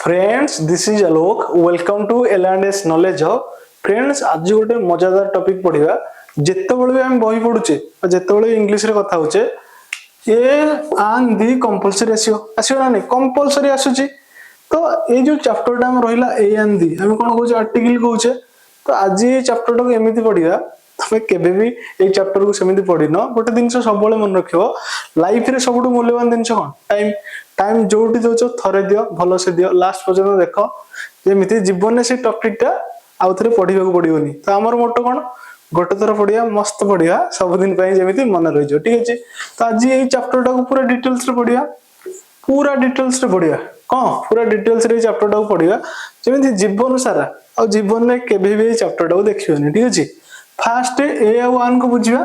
Friends this is Alok welcome to L and S knowledge hub friends आज गोटे मजादार topic पढ़िबा जेतेबेले भी हम बही पढुचे जेतेबेले इंग्लिश रे कथा होचे ए आन दी कंपलसरी आसीयो ना नहीं कंपलसरी आसुची तो ए जो चैप्टर हम रहिला ए एन दी हम कोन कहूचे आर्टिकल कहूचे तो आज ये चैप्टर को एमिति पढ़िबा तमे केबे भी ए चैप्टर को सेमिति पढ़िनो गोटे दिन सब मन रखियो लाइफ रे सबटु मूल्यवान दिन कोन टाइम टाइम जोटी दोच थरे दियो भलो से दियो लास्ट पर्यंत देखो जेमिति जीवन में से टॉपिक टा आउ थरे पढ़िबा को पड़ियोनी तो हमर मोटो कोन गोटे थर पढ़िया मस्त पढ़िया सब दिन पई जेमिति मन रहि जो ठीक अछि तो आज ये चैप्टर टा को पूरा डिटेल्स रे पढ़िया पूरा डिटेल्स रे पढ़िया कोन पूरा डिटेल्स रे चैप्टर टा को पढ़िया जेमिति जीवन सारा और जीवन में केबे भी चैप्टर टा को देखियोनी ठीक अछि फर्स्ट ए आ 1 को बुझिया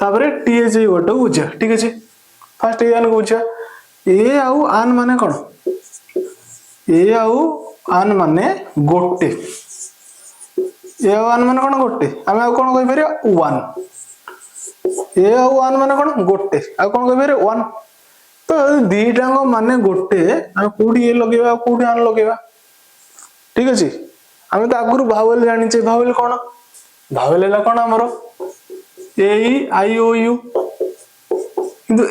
तापरे टी एच ए वर्ड को बुझिया ठीक अछि फर्स्ट ए 1 को बुझिया ए आउ आन माने कोन ए आउ आन माने गोटे ए आउ आन माने कोन गोटे हम आ कोन कहि परिया 1 ए आउ आन माने कोन गोटे आ कोन कहि परिया 1 तो दीटा को माने गोटे हम कोडी ए लगेबा कोडी आन लगेबा ठीक अछि हम तो आगुरु भावेल जानि छै भावेल कोन भावेल ला कोन हमरो ए आई ओ यू किंतु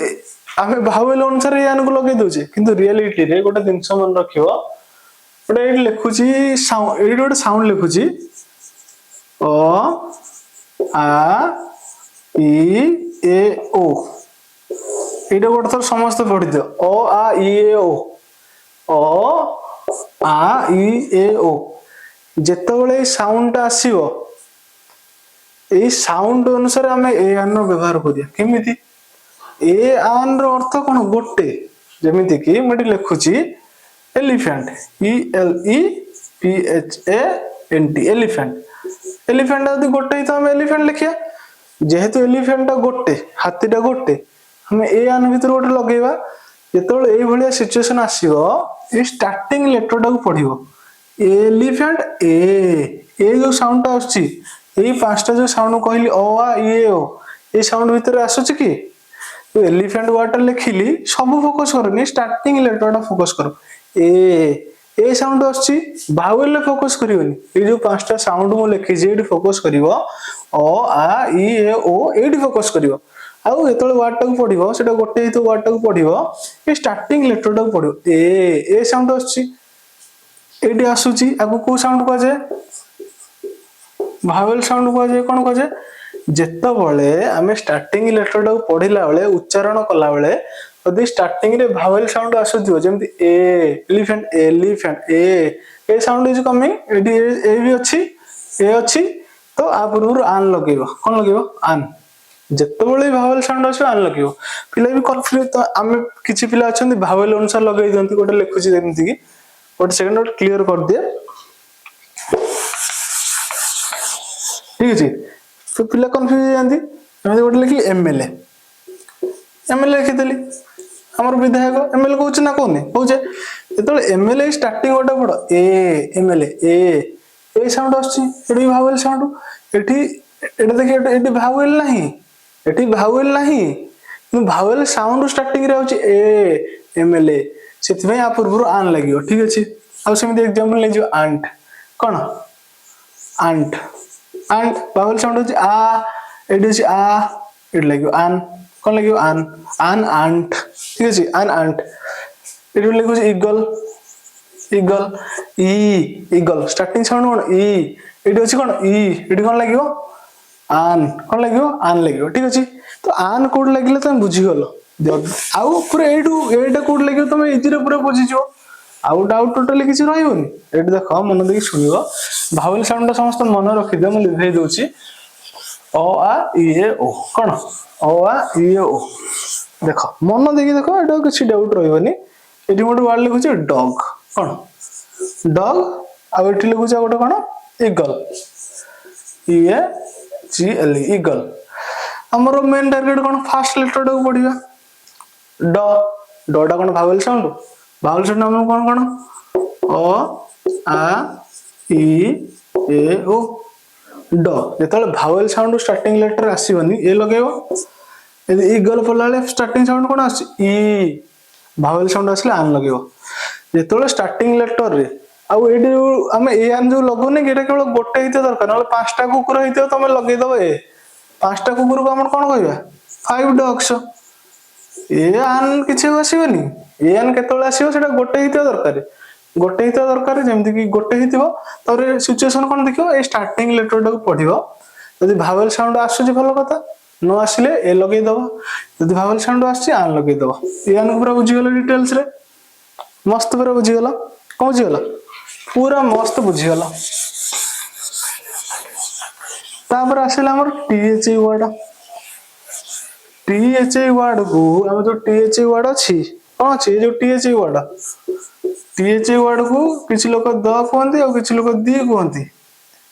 आमे भावेल अनुसार यान को लगे दोचे किंतु रियलिटी रे गोटे दिनस मन रखियो गोटे एट लिखुची साउंड एट गोटे साउंड लिखुची ओ आ ई ए ओ एटा गोटे थर समस्त पढ़ि दियो ओ आ ई ए ओ आ ई ए ओ जेतेबेले साउंड आसीबो ए साउंड अनुसार हमें ए आन रो व्यवहार करिया केमिति ए आन रो अर्थ कोन गोटे जेमिति कि मटी लिखुची elephant E L E P H A N T elephant elephant यदि गोटे तो हम एलिफेंट लिखिया जेहेतु एलिफेंट गोटे हाथीटा गोटे हम ए आन भीतर गोटे लगेबा जेतेबेले एई भलिया सिचुएशन आसीबो ए स्टार्टिंग लेटर टा को पढिबो एलिफेंट ए जो साउंड आछी एई पांचटा जो साउंड कहली ओ आ ई ओ ए साउंड भीतर आसुची कि एलिफेंट वाटर लिखिली सब फोकस करनी स्टार्टिंग लेटर टा फोकस करो ए साउंड आछी भावेल ले फोकस करियोनी ए जो पांचटा साउंड मो लिखि जे एडी फोकस करिवो ओ आ ई ए ओ एडी फोकस करिवो आउ एतले वर्ड टा को पढिवो सेटा गोटे हेतु वर्ड टा को पढिवो ए स्टार्टिंग लेटर टा को पढिवो ए साउंड आछी एडी आसुची आगु को साउंड को जाय भावेल साउंड को जाय कोन को जाय जेतेबेले आमे स्टार्टिंग लेटर टा पढिला बेले उच्चारण कला बेले यदि स्टार्टिंग रे भावेल साउंड आसुथियो जेमति ए एलिफेंट ए साउंड इज कमिंग एडी ए भी अछि तो आ पूर्व आन लगेबो कोन लगेबो आन जेतेबेले भावेल साउंड आसो आन लगेबो पिला भी कन्फ्यूज तो आमे किछि पिला अछंती भावेल अनुसार लगेइ दंती गोटे लिखुची जेमति कि गोटे सेकंड नोट क्लियर कर दे ठीक अछि तो पिला कंफ्यूज जानती एमे गोटे लिखली एमएलए लिखि देली हमर विधायक एमएलए कहउछ ना कोने कहउछे एतले एमएलए स्टार्टिंग गोटे पड़ एमएलए ए साउंड आछी एडी भावेल साउंड एठी एटा देखि एठी भावेल नाही नु भावेल साउंड स्टार्टिंग रे होची एमएलए सेति भाई आ पूर्व आन लागियो ठीक अछि आ सेमि एग्जांपल ले जो आंट कोन आंट भावेल साउंड होची आ एडी होची आ एडी लागियो आन कोन लागियो आन आंट ठीक अछि आन आंट एडी लागियो ईगल ईगल स्टार्टिंग साउंड कोन ई एडी होची कोन ई एडी कोन लागियो आन कोन लागियो ठीक अछि तो आन कोड लागिले तुम बुझी गलो आउ पूरा एटा कोड लागियो तुम इजी रे पूरा बुझी जो आउ डाउट टोटली किछ रहइबोनी एडी देखो मन देखि सुनिबो भावेल साउंड समस्त मन रखि दे म लिखै दोची ओ आ ई ए ओ कोन ओ आ ई ए ओ देखो मन देखि देखो एटा किछ डाउट रहइबोनी एडी मोटे वर्ड लिखुची डॉग कोन डॉग आ एठी लिखुची गोटे कोन ईगल ई ए जी एल ईगल हमरो मेन टारगेट कोन फर्स्ट लेटर टा पढिबा डटा कोन भावेल साउंड हम कोन ओ आ ई ए ओ ड जेतले भावेल साउंड स्टार्टिंग लेटर आसीबनी ए लगेबो यदि ईगल पलाले स्टार्टिंग साउंड कोन आसी ई भावेल साउंड आसले आन लगेबो ଯେତେବେଳେ ଷ୍ଟାର୍ଟିଂ ଲେଟର ରେ ଆଉ ଏଇଠି ଆମେ ଏ ଆନ୍ ଯୋଉ ଲଗାଉନି କି ଏଇଟା କେବଳ ଗୋଟେ ହେଇଥିବା ଦରକାର, ନହେଲେ 5ଟା କୁକୁର ହେଇଥିବ ତମେ ଲଗେଇଦବ ଏ 5ଟା କୁକୁରକୁ ଆମର କଣ କହିବା 5 dogs। ଏ ଆନ୍ କିଛି ଆସିବନି, ଏ ଆନ୍ କେତେବେଳେ ଆସିବ ସେଟା ଗୋଟେ ହେଇଥିବା ଦରକାର, ଗୋଟେ ହେଇଥିବା ଦରକାର, ଯେମିତି କି ଗୋଟେ ହେଇଥିବ। ତାପରେ ସିଚୁଏସନ କଣ ଦେଖିବ, ଏଇ ଷ୍ଟାର୍ଟିଂ ଲେଟର ଟାକୁ ପଢିବ, ଯଦି ଭାୱେଲ ସାଉଣ୍ଡ ଆସୁଛି ଭଲ କଥା, ନ ଆସିଲେ ଏ ଲଗେଇଦବ, ଯଦି ଭାୱେଲ ସାଉଣ୍ଡ ଆସୁଛି ଆନ୍ ଲଗେଇଦବ। ଏ ଆନ୍ ପୁରା ବୁଝିଗଲ ଡିଟେଲ୍ସ ରେ, ମସ୍ତ ପୁରା ବୁଝିଗଲ, କଣ ବୁଝିଗଲ ପୁରା ମସ୍ତ ବୁଝିଗଲ। ତାପରେ ଆସିଲା ଆମର THE ୱାର୍ଡ। THE ୱାର୍ଡ କୁ ଆମର ଯୋଉ THE ୱାର୍ଡ ଅଛି, କଣ ଅଛି ଏ ଯୋଉ THE ୱାର୍ଡ, THE ୱାର୍ଡ କୁ କିଛି ଲୋକ ଦ କୁହନ୍ତି ଆଉ କିଛି ଲୋକ ଦି କୁହନ୍ତି।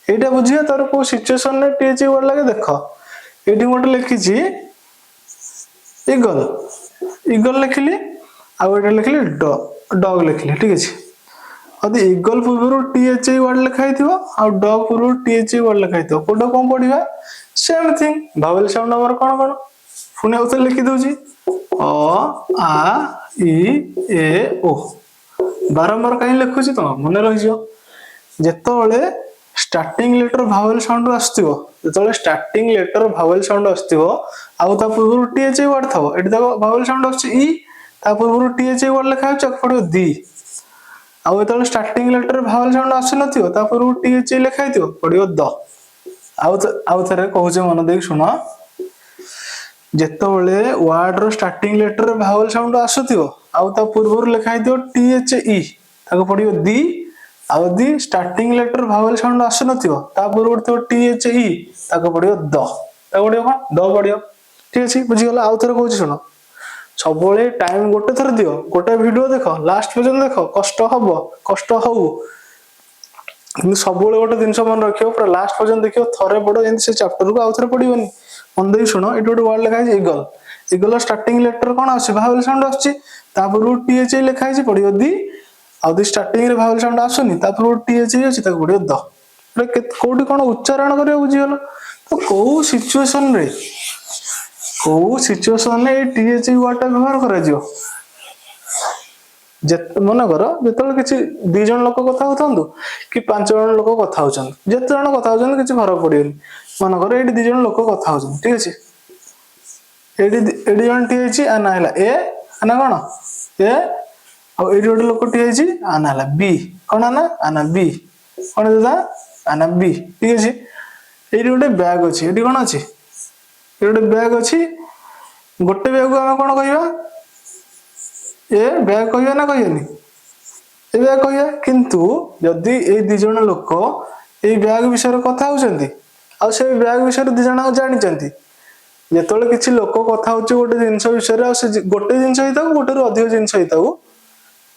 এইটা বুঝিয়ে তার কোন সিচুয়েশন রে THE ওয়ার্ড লাগে দেখ, এটি ଗୋଟେ লেখিছি ইগল, ইগল লেখিলি ଆଉ এটা লেখিলি ডগ লেখিলি, ঠিক আছে। যদি ইগল পূର୍ବରୁ THE ওয়ার্ড লেখা ହେଇଥିବ ଆଉ ଡଗ ପୂର୍ବରୁ THE ওয়ার্ড ଲେଖା ହେଇଥିବ, କୋଉଟା କଣ ପଢିବା ସେମ୍ ଥିଙ୍ଗ। ଭାୱେଲ ସାଉଣ୍ଡ ଆମର କଣ କଣ ପୁଣି ଆଉ ଥରେ ଲେଖି ଦଉଛି, ଅ ଆ ଇ ଏ ଓ। ବାରମ୍ବାର କାହିଁ ଲେଖୁଛି ତମ ମନେ ରହିଯିବ। ଯେତେବେଳେ ଷ୍ଟାର୍ଟିଂ ଲେଟର ଭାୱେଲ ସାଉଣ୍ଡ ଆସୁଥିବ, ଯେତେବେଳେ ଷ୍ଟାର୍ଟିଂ ଲେଟର ଭାୱେଲ ସାଉଣ୍ଡ ଆସୁଥିବ ଆଉ ତା ପୂର୍ବରୁ THE ୱାର୍ଡ ଥିବ, ଏଠି ଦେଖ ଭାୱେଲ ସାଉଣ୍ଡ ଆସୁଛି ଇ, ତା ପୂର୍ବରୁ THE ୱାର୍ଡ ଲେଖା ହେଉଛି, ଆକୁ ପଡିବ ଦି। ଆଉ ଯେତେବେଳେ ଷ୍ଟାର୍ଟିଂ ଲେଟର ଭାୱେଲ ସାଉଣ୍ଡ ଆସୁନଥିବ ତା ପୂର୍ବରୁ THE ଲେଖା ହେଇଥିବ, ପଡିବ ଦ। ଆଉ ଥରେ କହୁଛେ ମନ ଦେଇକି ଶୁଣ, ଯେତେବେଳେ ୱାର୍ଡ ର ଷ୍ଟାର୍ଟିଂ ଲେଟର ଭାୱେଲ ସାଉଣ୍ଡ ଆସୁଥିବ ଆଉ ତା ପୂର୍ବରୁ ଲେଖା ହେଇଥିବ THE, ତାକୁ ପଡିବ ଦି। ଆଉ ଯଦି ଷ୍ଟାର୍ଟିଂ ଲେଟର ଭାୱେଲ ସାଉଣ୍ଡ ଆସୁନଥିବ ତା ପୂର୍ବରୁ ଥିବ THE, ତାକୁ ପଡିବ ଦ, ତାକୁ ପଡିବ କଣ ଦ ପଡିବ, ଠିକ ଅଛି ବୁଝିଗଲା। ଆଉ ଥରେ କହୁଛି ଶୁଣ, ସବୁବେଳେ ଟାଇମ ଗୋଟେ ଥର ଦିଅ, ଗୋଟେ ଭିଡିଓ ଦେଖ ଲାଷ୍ଟ ପର୍ଯ୍ୟନ୍ତ ଦେଖ, କଷ୍ଟ ହବ କଷ୍ଟ ହଉ, କିନ୍ତୁ ସବୁବେଳେ ଗୋଟେ ଜିନିଷ ମନେ ରଖିବ, ପୁରା ଲାଷ୍ଟ ପର୍ଯ୍ୟନ୍ତ ଦେଖିବ, ଥରେ ପଢ ଯେମିତି ସେ ଚାପ୍ଟରକୁ ଆଉ ଥରେ ପଢିବନି। ମନ ଦେଇକି ଶୁଣ, ଏଠି ଗୋଟେ ୱାର୍ଡ ଲେଖା ହେଇଛି ଇଗଲ, ଇଗଲ ଷ୍ଟାର୍ଟିଂ ଲେଟର କଣ ଆସୁଛି ଭାୱେଲ ସାଉଣ୍ଡ ଆସୁଛି, ତା ପୂର୍ବରୁ THE ଲେଖା ହେଇଛି, ପଡିବ ଦି। ଆଉ ଯଦି ଷ୍ଟାର୍ଟିଂ ରେ ଭାୱେଲ ସାଉଣ୍ଡ ଆସୁନି ତା ପୂର୍ବରୁ THE ଅଛି, ତାକୁ ପଡିବ ଦ। କୋଉଠି କଣ ଉଚ୍ଚାରଣ କରିବ ବୁଝିଗଲ। ତ କୋଉ ସିଚୁଏସନ ରେ ଏଇ THE ୱାର୍ଡ ଟା ବ୍ୟବହାର କରାଯିବ, ମନେକର ଯେତେବେଳେ କିଛି 2 ଜଣ ଲୋକ କଥା ହଉଥାନ୍ତୁ କି 5 ଜଣ ଲୋକ କଥା ହଉଛନ୍ତି, ଯେତେ ଜଣ କଥା ହଉଛନ୍ତି କିଛି ଫରକ ପଡିବନି। ମନେକର ଏଇଠି 2 ଜଣ ଲୋକ କଥା ହଉଛନ୍ତି, ଠିକ ଅଛି। ଏଇଠି ଜଣେ ଠିଆ ହେଇଛି, ଆ ନା ହେଲା ଏ, ନା କଣ ଏ, ଆଉ ଏଇଠି ଗୋଟେ ଲୋକ ଠିଆ ହେଇଛି, ଆ ନା ହେଲା ବି, କଣ ନା ଆ ନା ବି, କଣ ଦାଦା ଆ ନା ବି, ଠିକ ଅଛି। ଏଇଠି ଗୋଟେ ବ୍ୟାଗ ଅଛି, ଏଠି କଣ ଅଛି, ଏଠି ଗୋଟେ ବ୍ୟାଗ ଅଛି, ଗୋଟେ ବ୍ୟାଗକୁ ଆମେ କଣ କହିବା ଏ ବ୍ୟାଗ କହିବା ନା କହିବାନି, ଏ ବ୍ୟାଗ କହିବା। କିନ୍ତୁ ଯଦି ଏଇ 2 ଜଣ ଲୋକ ଏଇ ବ୍ୟାଗ ବିଷୟରେ କଥା ହଉଛନ୍ତି ଆଉ ସେ ବ୍ୟାଗ ବିଷୟରେ 2 ଜଣ ଜାଣିଛନ୍ତି, ଯେତେବେଳେ କିଛି ଲୋକ କଥା ହଉଛି ଗୋଟେ ଜିନିଷ ବିଷୟରେ, ଆଉ ସେ ଗୋଟେ ଜିନିଷ ହେଇଥାଉ ଗୋଟେରୁ ଅଧିକ ଜିନିଷ ହେଇଥାଉ,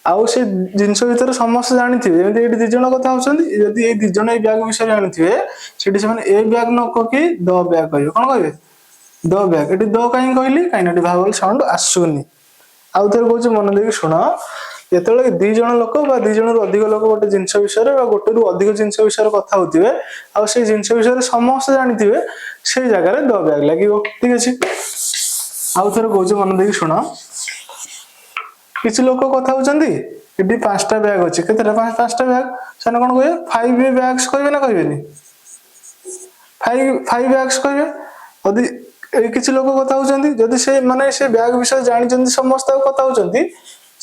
ଆଉ ସେ ଜିନିଷ ଭିତରେ ସମସ୍ତେ ଜାଣିଥିବେ, ଯେମିତି ଏଇଠି 2 ଜଣ କଥା ହଉଛନ୍ତି, ଯଦି ଏଇ 2 ଜଣ ଏଇ ବ୍ୟାଗ ବିଷୟରେ ଜାଣିଥିବେ, ସେଠି ସେମାନେ ଏ ବ୍ୟାଗ ନ କହିକି ଦ ବ୍ୟାଗ କହିବେ, କଣ କହିବେ ଦ ବ୍ୟାଗ। ଏଠି ଦ କାହିଁକି କହିଲି, କାହିଁକି ଏଠି ଭାୱେଲ ସାଉଣ୍ଡ ଆସୁନି। ଆଉ ଥରେ କହୁଛି ମନ ଦେଇକି ଶୁଣ, ଯେତେବେଳେ 2 ଜଣ ଲୋକ ବା 2 ଜଣରୁ ଅଧିକ ଲୋକ ଗୋଟେ ଜିନିଷ ବିଷୟରେ ବା ଗୋଟେରୁ ଅଧିକ ଜିନିଷ ବିଷୟରେ କଥା ହଉଥିବେ, ଆଉ ସେଇ ଜିନିଷ ବିଷୟରେ ସମସ୍ତେ ଜାଣିଥିବେ, ସେଇ ଜାଗାରେ ଦ ବ୍ୟାଗ ଲାଗିବ, ଠିକ ଅଛି। ଆଉ ଥରେ କହୁଛି ମନ ଦେଇକି ଶୁଣ, କିଛି ଲୋକ କଥା ହଉଛନ୍ତି, ଏଠି 5ଟା ବ୍ୟାଗ ଅଛି, କେତେଟା 5ଟା ବ୍ୟାଗ, ସେମାନେ କଣ କହିବେ 5 ବ୍ୟାଗସ୍ କହିବେ ନା କହିବେନି, 5 ବ୍ୟାଗସ୍ କହିବେ। ଯଦି ଏଇ କିଛି ଲୋକ କଥା ହଉଛନ୍ତି, ଯଦି ସେ ମାନେ ସେ ବ୍ୟାଗ ବିଷୟରେ ଜାଣିଛନ୍ତି, ସମସ୍ତେ ଆଉ କଥା ହଉଛନ୍ତି,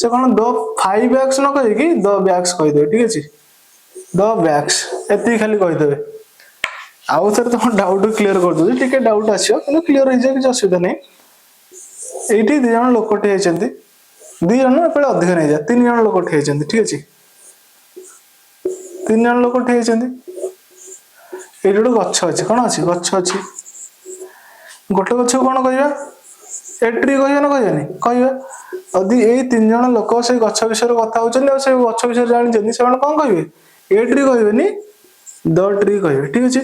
ସେ କଣ ଦ 5 ବ୍ୟାଗସ୍ ନ କହିକି ଦ ବ୍ୟାଗସ୍ କହିଦେବେ, ଠିକ ଅଛି। ଦ ବ୍ୟାଗସ୍ ଏତିକି ଖାଲି କହିଦେବେ। ଆଉ ଥରେ ତମ ଡାଉଟ କ୍ଲିୟର କରିଦଉଛି, ଟିକେ ଡାଉଟ ଆସିବ କିନ୍ତୁ କ୍ଲିୟର ହେଇଯିବ, କିଛି ଅସୁବିଧା ନାହିଁ। ଏଇଠି 2 ଜଣ ଲୋକ ଠିଆ ହେଇଛନ୍ତି, 2 ଜଣ ଏପଟେ ଅଧିକ ନେଇଯା, 3 ଜଣ ଲୋକ ଠିଆ ହେଇଛନ୍ତି, ଠିକ ଅଛି। 3 ଜଣ ଲୋକ ଠିଆ ହେଇଛନ୍ତି, ଏଇଠି ଗୋଟେ ଗଛ ଅଛି, କଣ ଅଛି ଗଛ ଅଛି, ଗୋଟେ ଗଛକୁ କଣ କହିବା ଏ ଟ୍ରି କହିବା ନା କହିବାନି, କହିବା। ଯଦି ଏଇ 3 ଜଣ ଲୋକ ସେଇ ଗଛ ବିଷୟରେ କଥା ହଉଛନ୍ତି ଆଉ ସେଇ ଗଛ ବିଷୟରେ ଜାଣିଛନ୍ତି, ସେମାନେ କଣ କହିବେ ଏ ଟ୍ରି କହିବେନି, ଦ ଟ୍ରି କହିବେ, ଠିକ ଅଛି।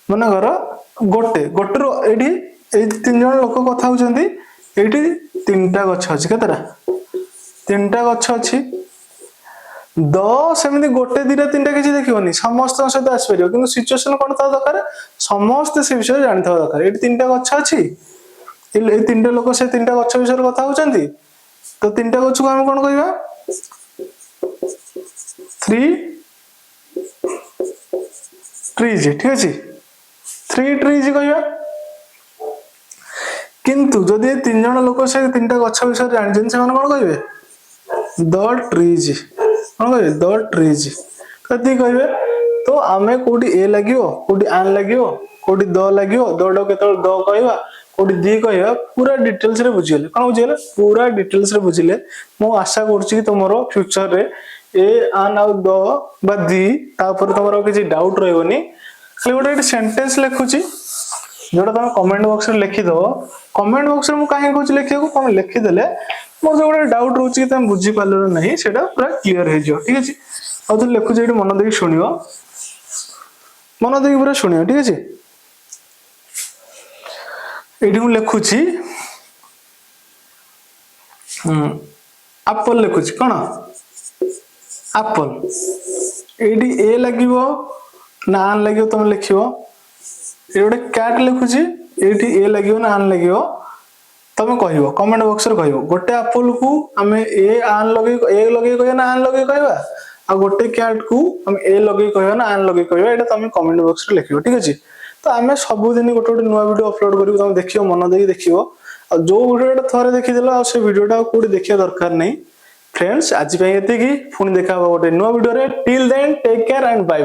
ମନେକର ଗୋଟେରୁ ଏଇଠି ଏଇ 3 ଜଣ ଲୋକ କଥା ହଉଛନ୍ତି, ଏଇଠି 3ଟା ଗଛ ଅଛି, କେତେଟା 3ଟା ଗଛ ଅଛି। ଦ ସେମିତି 1 2 3ଟା କିଛି ଦେଖିବନି, ସମସ୍ତଙ୍କ ସହିତ ଆସିପାରିବ, କିନ୍ତୁ ସିଚୁଏସନ କଣ ଥିବା ଦରକାର, ସମସ୍ତେ ସେ ବିଷୟରେ ଜାଣିଥିବା ଦରକାର। ଏଇଠି 3ଟା ଗଛ ଅଛି, ଏଇ 3ଟା ଲୋକ ସେ 3ଟା ଗଛ ବିଷୟରେ କଥା ହଉଛନ୍ତି, ତ 3ଟା ଗଛକୁ ଆମେ କଣ କହିବା थ्री ट्रीज, ठीक अच्छे, थ्री ट्रीज कहवा। किंतु जदि तीन जन लोक से तीन गछ विषय जानते से कौन कहे द ट्रीज, कौन कहे द ट्रीज कति कहे। तो आमे कोडी ए लागियो, कोडी आन लागियो, कोडी द लागियो, दडो केतल द कहवा, कोडी दी कहवा, पूरा डिटेल्स रे बुझिले। कोन बुझिले पूरा डिटेल्स रे बुझिले। मो आशा करछि कि तमरो फ्यूचर रे ए आन आ द बा दी तापर तमरो किछि डाउट रहबनी। खाली गोटे सेंटेंस लिखुछि जोटा तुम कमेंट बॉक्स में लिखि दो। कमेंट बॉक्स में कहीं कहूँ लिखा तुम लिखिदेले मोर जो गोटे डाउट रोचे कि तुम बुझी पार्ल ना सेटा पूरा क्लीयर हो जाए, ठीक अच्छे। और तुम लिखुच ये मन देकी शुण, मन देकी पूरा शुण, ठीक अच्छे। ये मुझे लिखुची एप्पल लिखुची, कौन एप्पल, ये ए लगे ना आन लगे तुम लिख, ये गोटे कैट लिखुची ये लगे ना आन लगे तुम कह कमेंट बॉक्स रे कह। गोटे एप्पल को आम ए आन लगे कह ना आन लगे कहवा, आ गोटे कैट को आम ए लगे कह ना आन लगे कहवा, ये तुम कमेंट बॉक्स रे लिखो, ठीक अच्छे। तो आम सबुदिन गोटे गोटे नुआ वीडियो अपलोड कर तुम देख मन देकी देख, जो वीडियो थोड़े देखीदेल से वीडियोटा कौटी देखा दरकार नहीं। फ्रेंड्स आज ये पुणी देखा गोटे नुआ वीडियो रे, till then take care and bye.